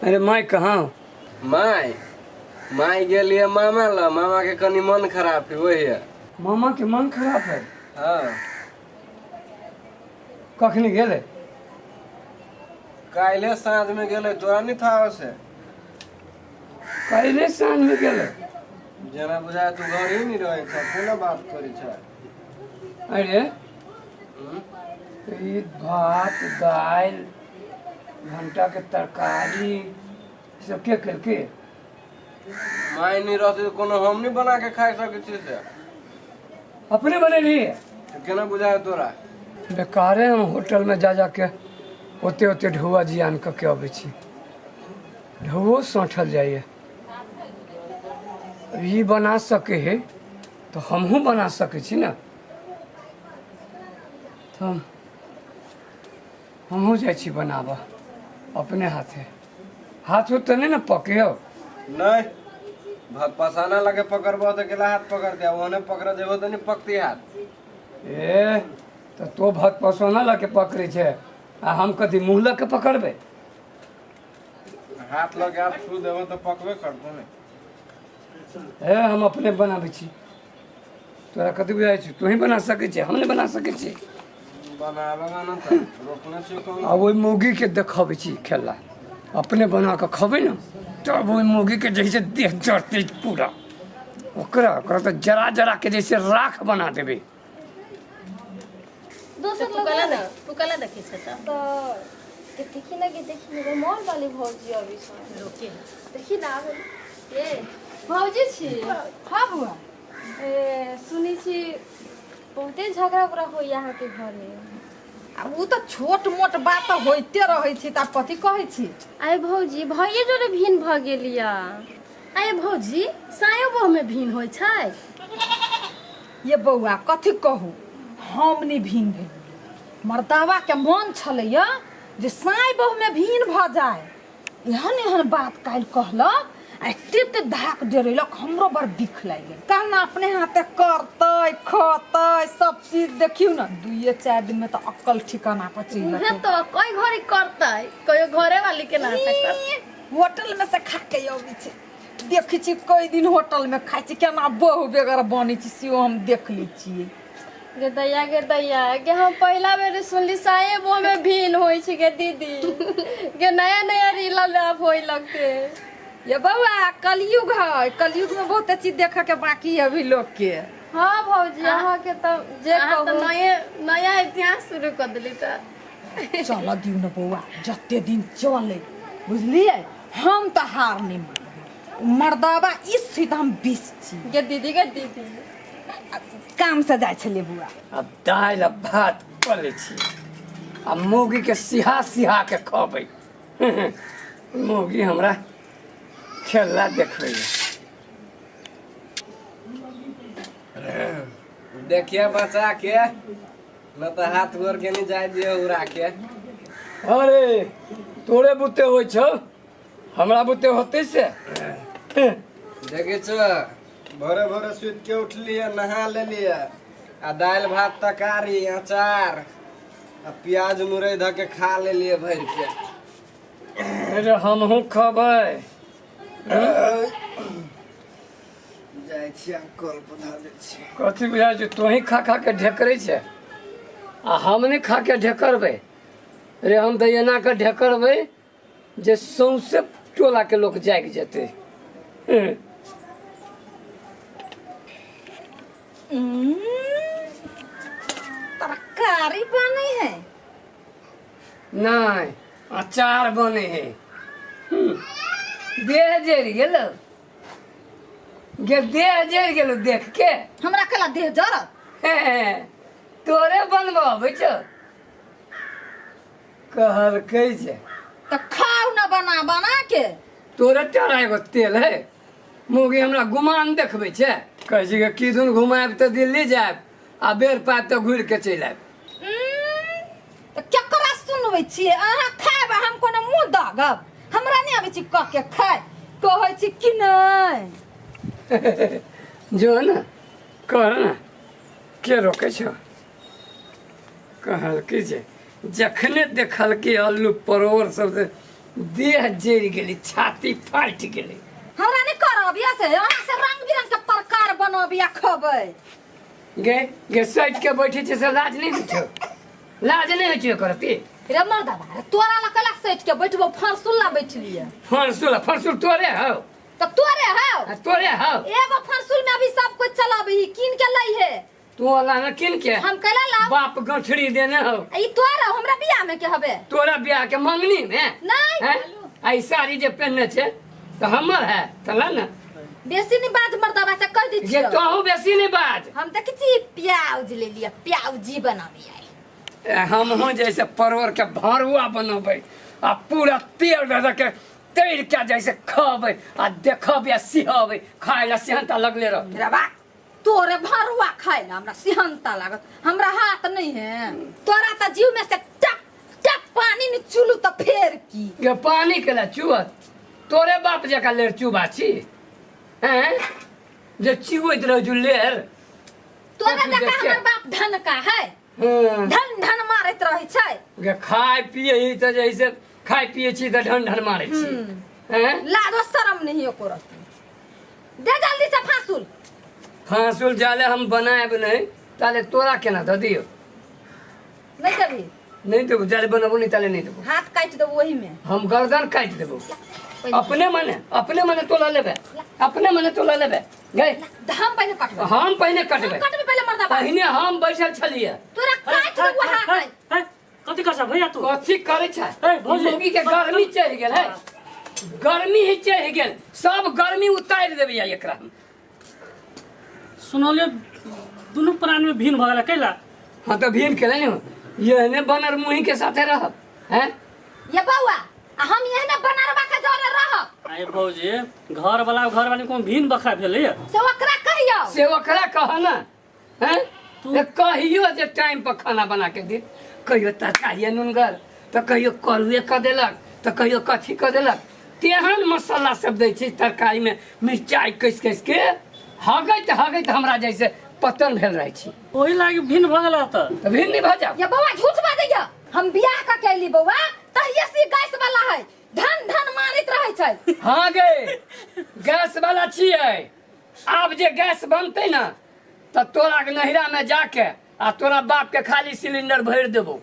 अरे माई कहाँ? माई माई गेलिए मामा ला, मामा के कनी मन खराब है वही है। मामा के मन खराब है? हाँ कखनी गेले? काले साँझ में गेले, तोरा नहीं था से? काले साँझ में गेले? जना बुझाय तू घर ही नहीं रहे था, कोना बात करी छ? अरे ई भात दाल भंटा के तरकारी सब के करके माई नहीं रहती तो कोनो हम नहीं बना के खाई सके छी से? अपने बने लिए तो केना बुझाय तोरा? बेकारे हम होटल में जा के ओते ओते ढौआ जियान के अबै छी। ढौओ सौंठल जाइए। ई बना सके है तो हमहू बना सके छी ना। तो हमहू जाइ छी बनाबा अपने हाथे। हाथ तो नहीं ना पके हो? नहीं भात पसाना लगे पकड़बो तो केला हाथ पकड़ दिया, ओने पकड़ देबो तो नहीं पकती हाथ। ए तो भात पसोना लगे पकड़े छे आ हम कथी मुँह लग के पकड़बे? हाथ लगे आप छू देबो तो पकबे करबो नहीं। ए हम अपने बनाबे छी। तोरा कथी बुझाइ छी? तू ही बना सके छी, हम नहीं बना सके छी। बनाबेगा ना तो रोकना चाहिए कौन? आ वही मुर्गी के देखाबे छी खेला। अपने बना के खबे ना तब वही मुर्गी के जैसे देह जड़ते पूरा। ओकरा तो जरा जरा के जैसे राख बना देबे। दोसर तू कला लोग ना तू कला देखी छ तो देखी ना कि देखी ना मॉल वाली भौजी अभी छ। रोके देखी ना आबे ए भौजी छी। हाँ बुआ। ए सुनी छी बहुते झगड़ा उगड़ा हो यहाँ के घरे। उ तो छोट मोट बात तो होते रहे छी, ता कथी कहे छी? आए भौजी भइए जोरे भिन भ गेलिया। आए भौजी सायो बहु में भिन होय छै? ये बउआ कथी कहू, हम नहीं भीन भेल। मर्दावा के मन छलैया जे साई बहु में भीन भ जाए। एहन एहन बात काल कहलक, एते धाक डेरेलक, हमरो बड़ बिख लाग गेल। कहना अपने हाथे करतै खतै सब चीज देखियो ना, 2-4 दिन में तो अक्कल ठिकाना पर चल उहे जाए। तो कोई घरी करतै, कोई घरे वाली के ना सकत। होटल में से खा के आबी छी, देखी छी कई दिन होटल में खाई छी, केना बहु बेगर बनी छी से हम देख ली छी। गे दैया के हम पहला बेर सुनली साये बो में भिन होई छी के दीदी। के नया नया रीला लाभ होई लगते। ये बउआ कलयुग है, कलयुग में बहुत चीज देखे के बाकी है अभी लोग के। हाँ भौजी अहाँ के तो जे अहाँ तो कहू नया इतिहास शुरू कर देली त। चल दियो न बउआ, जते दिन चले बुझलिए, हम तो हार नहीं मानबे। मर्दावा इस सीधा हम 20 छी। के दीदी काम से जाय छले बुआ। अब दाल अब भात कर ले छी। अब मुर्गी के सिहा सिहा के खबै। मुर्गी हमरा खेला देखबै। देखिए बचा के न तो हाथ गोर के नहीं जाए दिए उड़ा के। अरे तोरे बुते होइ छौ, हमरा बुते होते से? देखे छ भोरे भोरे सुत के उठलिए, नहा लेलिए, आ दाल भात तरकारी अचार आ प्याज मुरई ध के खा लेलिए भर के। अरे हमहू खबै। जाय छी कल पधा दे छी। कथी बुझाइ छै? तोही खा खा के ढेकरै छै आ हम नहीं खा के ढेकरबै। अरे हम तऽ एना के ढेकरबै जे सौंसे टोला के लोग जाग जेतै। तरकारी बने है? नहीं अचार बने है। देह जरि गेलो, गे देह जरि गेलो देख के। हमरा कला देह जरत? तोरे बनबो अबै छौ? कहलकै जे तो खाओ ना बना बना के। तोरे टेढ़ा एगो तेल है। मुर्गी हमरा गुमान देखबै छै, कहै छै कि किदुन घुमाएब तऽ दिल्ली जाएब आ बेर पात तऽ घुरि के चलि आएब। तो केकरा सुनबै छियै? अहाँ खाएब हम कोनो मुंह दागब? हमरा नहीं आबै छी कह के खाए, कहै छी कि नहीं? जो ना कर ना, के रोकै छौ? कहलकै जे जखने देखलकै आलू परोर सब देह जरि गेली, छाती फाटि गेली। हमरा नहीं करब ऐसे यहाँ से रंग बिरंग के प्रकार बनब या खबै। गे सैट के बैठी छे से लाज नहीं होइछो? लाज नहीं होइछो करती? रे मर्दबा रे तोरा ला कला सेट के बैठबो फरसुल्ला बैठलिए। फरसुल तोरे हो? तो तोरे हो? तोरे हो? एगो फरसुल में अभी सब कुछ चलाबही, किन के लई है। तू वाला न किन के? हम कला ला बाप गठड़ी देने हो। ई तोरा हमरा बियाह में के हबे? तोरा ब्याह के मंगनी में? नहीं। हैं? आई साड़ी जे पहनने छे तो हमर है तला ना। बेसी नहीं बाज मर्दबा से कह दी ये छियो। तो हूँ बेसी नहीं बाज। हम देखी छी प्याज ले लिया, प्याजी बनाबी आई। हम हूँ जैसे परवर के भरुआ बनबै आ पूरा तेल दे के तैर के जैसे खबै आ देखबै आ सिहबै, खाए ला सेहंता लगले रह। रे बा तोरे भरुआ खाए ला हमरा सिहंता लागत, हमरा हाथ नहीं है। तोरा त जीव में से टक टक पानी नि चुलू त फेर की। ये पानी के ला चुअत तोरे बाप जका लेर चुबा छी हैं जे चिवैत रह जु लेर। तोरा कथी जका देखे? हमर बाप धन का है, हाँ। धन धन मारत रहे छै। गे खाए पिए ही तो जैसे खाए पिए छी तो ढन ढन मारे छी हैं। लाजो शरम नहीं एको रति। दे जल्दी से फांसुल। फांसुल जाले हम बनाएब नहीं ताले तोरा केना द दियो? नहीं देबी? नहीं देबो, जाले बनबो नहीं ताले नहीं देबो। हाथ काट दो वही में। हम गर्दन काट देबो। अपने मने तोला लेबे, अपने मने तोला लेबे। गए हम पहले काटबे। हम पहले कटबे। काटबे पहले मर्दबा। पहले हम बैठल छलिए। तोरा काट दो हाथ। कथी कर भैया तू? कथी करे छै? ए, भौजी। मुर्गी के गर्मी चढ़ गेल है, गर्मी ही चढ़ गेल, सब गर्मी उतार देबे एकरा। सुनलिए दुनू प्राण में भीन भगला कैला? हाँ तो भीम के नहीं ये ने बनर मुही के साथे रह हैं। ये बउआ हम यही बनरबा के जोरे रह आए भौजी घर वाली को भीन बखरा भेलै। से ओकरा कहियो। से ओकरा कह ना हैं। ये कहियो जे टाइम पर खाना बना के दे, कहियो तरकारी नूनगर तो कहियो करुए क देलक तो कहियो कथी क देलक। तेहन मसाला सब दै छै तरकारी में, मिरचाई कस के हगैत हमरा जैसे पतन भेल रहे छी। ओही लागी भीन भगला त भी नहीं भजा। ये बउआ झूठ बाजैया। हम बियाह का कैली बउआ तहिया से गैस वाला है, धन धन मारित रहे छै। हाँ गे गैस वाला छियै। आब जे गैस बनते ना तो तोरा के नहिरा में जाके आ तोरा बाप के खाली सिलेंडर भर देबो,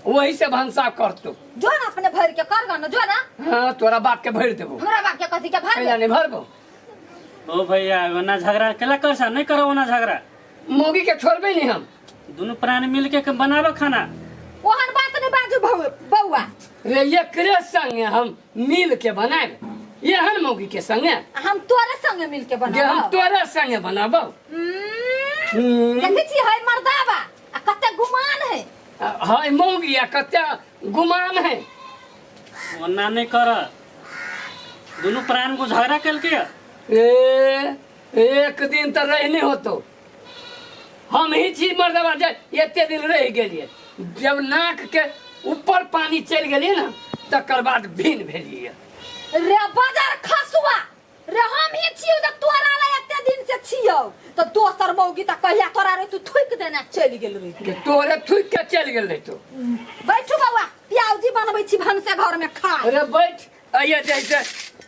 वही से भंसा करतो। जो ना अपने भर के कर गन जो ना। हाँ तोरा बाप के भर देबो, हमरा बाप के कथी के भर पहला नहीं भरबो। ओ भैया ओना झगड़ा केला कर सा नहीं करो ओना झगड़ा। मोगी के छोड़बे नहीं हम। दुनू प्राणी मिल के बनाबो खाना। ओहन बात नहीं बाजू बउआ। रे एकरे संगे हम मिल के बनाएब, एहन मोगी के संगे हम तोरे संगे मिल के जे हम बनाबो। तोरे संगे बनाबो। देखै छी है मर्दाबा आ कते गुमान है। हाय मोगी आ कते गुमान है। ओना नहीं कर, दुनू प्राण को झगड़ा केल के। एक दिन तो रहने होतो, हम ही चीज मर्दबा जे एते दिन रह गेलिए। जब नाक के ऊपर पानी चल गेलिए ना तकर बाद भीन भेलिए। रे बाजार खसुआ रे हम ही छियो त तोरा ला एते दिन से छियो त दोसर मौगी त कहिया तोरा रे तू थुक देना चली गेल रे। कि तोरे थुक के चल गेल रही तो। बैठू बउआ प्याजी बनबै छी भनसे घर में खा। अरे बैठ, आइए जैसे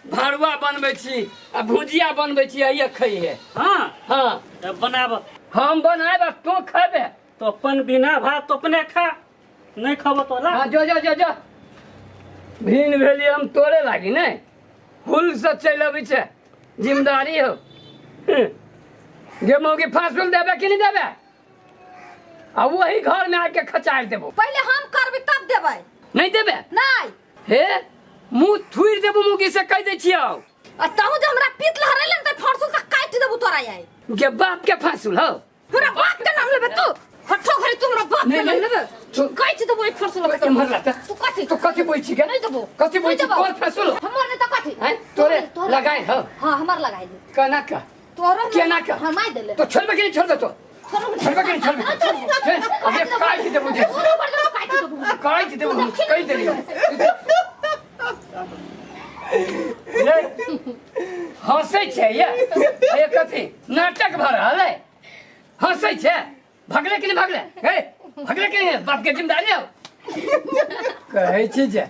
भरुआ बनबै छी आ भुजिया बनबै छी, आइए खाइए। हाँ हाँ तब बनाब। हम बनाएब आ तू खाबे। तो अपन बिना भात तो अपने खा, नहीं खबो तो ला। हाँ जो भीन भेलिए हम तोरे लागी नहीं, हुल से चल अबै छै, जिम्मेदारी हो। गे मौगी फांसुल देबे कि नहीं देबे? आ वही घर में आके खचार देबो। पहले हम करबै तब देबै। नहीं देबे? नहीं हे मुंह थुइर देबो मुगी से कह दे छियौ। आ तहु जे हमरा पीत लहरेले त फरसु का काट देबो तोरा आइ। गे बाप के फांसुल हो। हमरा बाप के नाम लेबे तू। हठो घरे तुमरा बाप के नाम लेबे। तू काट देबो एक फरसु लेबे। तू मर लाता। तू कथी बोइ छी गे? नहीं देबो। कथी बोइ छी? कोन फांसुल? हमर ने त कथी? हैं तोरे लगाए हो। हां हमर लगाइ दे। कना का तोरो केना का? हमाय देले। तो छोड़बे कि नहीं छोड़बे तो? छोड़बे कि नहीं छोड़बे? अबे काट देबो जे। काट देबो हम कह देलियो। हंसै छै ये कथी नाटक भ रहल है? हंसै छै? भगले कि नहीं भगले? हे भगले कि नहीं? बाप के जिम्मेदारी हो। कहै छी जे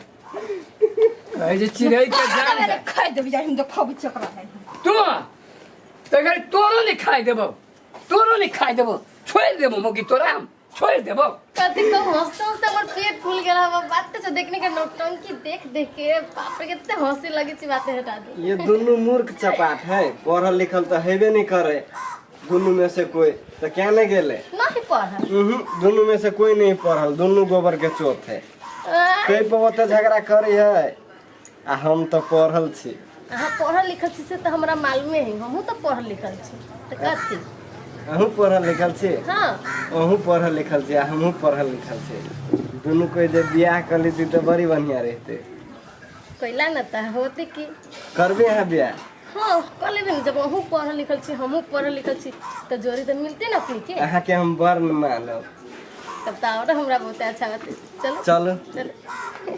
ऐसे चिड़ै के जान अरे खाइ देबी जा हम देखब चकरा है तू तो अगर तोरो नहीं खाई देबो तोरो नहीं खाई देबो छोड़ देबो मोगी तोरा हम छोड़ देबो कथी को हंसते हंसते हमर पेट फूल गेल हवा बात तो देखने के नौटंकी देख देख के बाप रे कितने हंसी लगी छी बातें हटा दे। ये दोनों मूर्ख चपाट है, पढ़ल लिखल तो हेबे नहीं करे दोनों में से कोई, तो क्या नहीं गेले? नहीं पढ़ल दोनों में से कोई नहीं पढ़ल, दोनों गोबर के चोट है। कई पे झगड़ा करी है आ हम तो पढ़ल छी। अहाँ पढ़ल लिखल छी से तो हमरा मालूमे है, हमहू तो पढ़ल लिखल छी तो कथी अहूँ पढ़ल लिखल छी? हाँ अहूँ पढ़ल लिखल छी, हमहूँ पढ़ल लिखल छी। दोनों कोई जब बियाह कर ली तो बड़ी बढ़िया रहते। कैला न त होते की करबे है बियाह? हाँ कर लेबे, जब अहूँ पढ़ल लिखल छी हमहू पढ़ल लिखल छी तो जोड़ी तो मिलते ना अपनी के। अहाँ के हम बड़ मानब। तब तो और हमरा बहुत अच्छा बात है। चलो चलो चलो।